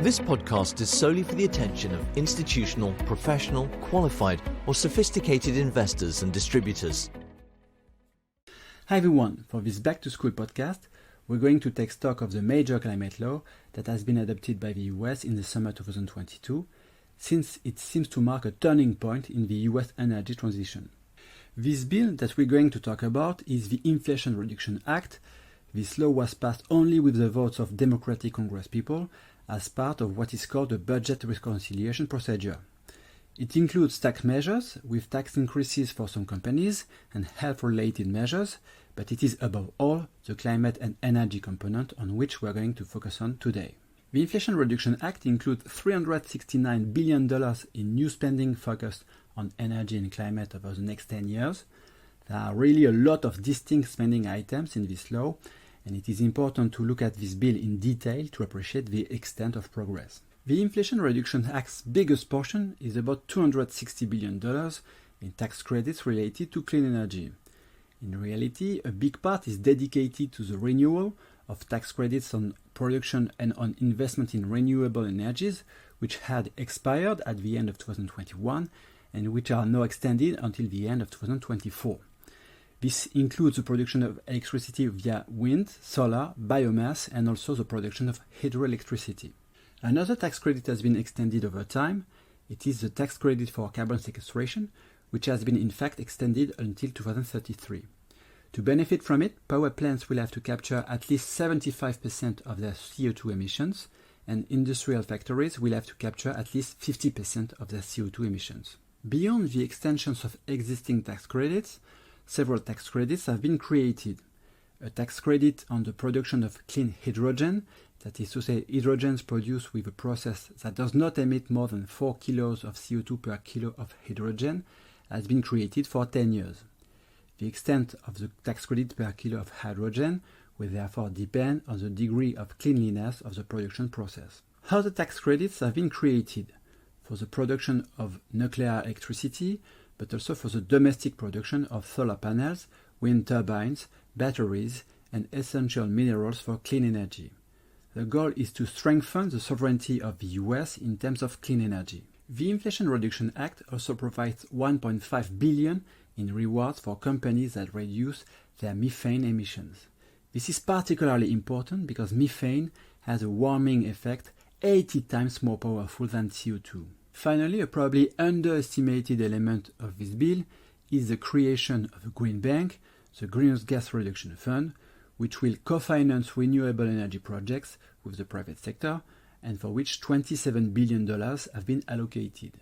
This podcast is solely for the attention of institutional, professional, qualified, or sophisticated investors and distributors. Hi everyone, for this Back to School podcast, we're going to take stock of the major climate law that has been adopted by the US in the summer 2022, since it seems to mark a turning point in the US energy transition. This bill that we're going to talk about is the Inflation Reduction Act. This law was passed only with the votes of Democratic Congresspeople as part of what is called a budget reconciliation procedure. It includes tax measures with tax increases for some companies and health-related measures, but it is above all the climate and energy component on which we are going to focus on today. The Inflation Reduction Act includes $369 billion in new spending focused on energy and climate over the next 10 years. There are really a lot of distinct spending items in this law, and it is important to look at this bill in detail to appreciate the extent of progress. The Inflation Reduction Act's biggest portion is about $260 billion in tax credits related to clean energy. In reality, a big part is dedicated to the renewal of tax credits on production and on investment in renewable energies, which had expired at the end of 2021 and which are now extended until the end of 2024. This includes the production of electricity via wind, solar, biomass, and also the production of hydroelectricity. Another tax credit has been extended over time. It is the tax credit for carbon sequestration, which has been in fact extended until 2033. To benefit from it, power plants will have to capture at least 75% of their CO2 emissions, and industrial factories will have to capture at least 50% of their CO2 emissions. Beyond the extensions of existing tax credits, several tax credits have been created. A tax credit on the production of clean hydrogen, that is to say hydrogen produced with a process that does not emit more than 4 kilos of CO2 per kilo of hydrogen, has been created for 10 years. The extent of the tax credit per kilo of hydrogen will therefore depend on the degree of cleanliness of the production process. Other tax credits have been created for the production of nuclear electricity, but also for the domestic production of solar panels, wind turbines, batteries, and essential minerals for clean energy. The goal is to strengthen the sovereignty of the US in terms of clean energy. The Inflation Reduction Act also provides $1.5 billion in rewards for companies that reduce their methane emissions. This is particularly important because methane has a warming effect 80 times more powerful than CO2. Finally, a probably underestimated element of this bill is the creation of a green bank, the Greenhouse Gas Reduction Fund, which will co-finance renewable energy projects with the private sector and for which $27 billion have been allocated.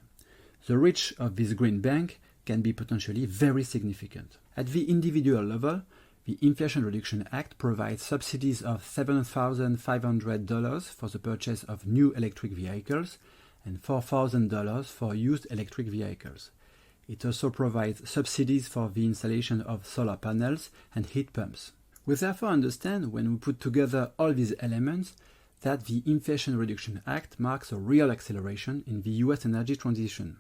The reach of this green bank can be potentially very significant. At the individual level, the Inflation Reduction Act provides subsidies of $7,500 for the purchase of new electric vehicles and $4,000 for used electric vehicles. It also provides subsidies for the installation of solar panels and heat pumps. We therefore understand, when we put together all these elements, that the Inflation Reduction Act marks a real acceleration in the US energy transition.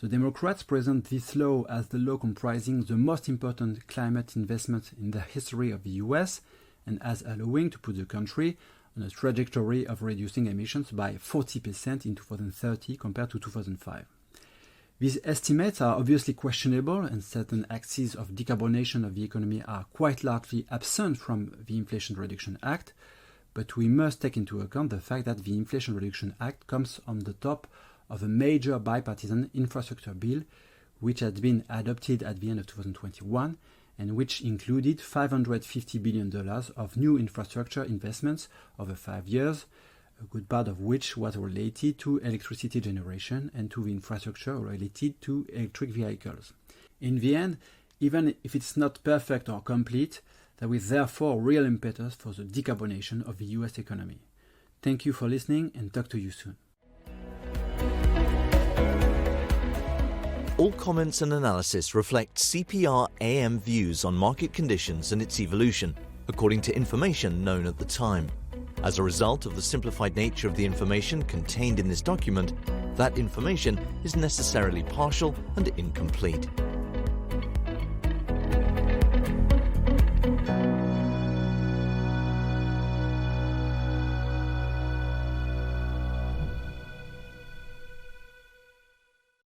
The Democrats present this law as the law comprising the most important climate investment in the history of the US and as allowing to put the country on a trajectory of reducing emissions by 40% in 2030 compared to 2005. These estimates are obviously questionable, and certain axes of decarbonization of the economy are quite largely absent from the Inflation Reduction Act, but we must take into account the fact that the Inflation Reduction Act comes on the top of a major bipartisan infrastructure bill which had been adopted at the end of 2021 and which included $550 billion of new infrastructure investments over 5 years, a good part of which was related to electricity generation and to the infrastructure related to electric vehicles. In the end, even if it's not perfect or complete, there is therefore real impetus for the decarbonization of the US economy. Thank you for listening and talk to you soon. All comments and analysis reflect CPR AM views on market conditions and its evolution, according to information known at the time. As a result of the simplified nature of the information contained in this document, that information is necessarily partial and incomplete.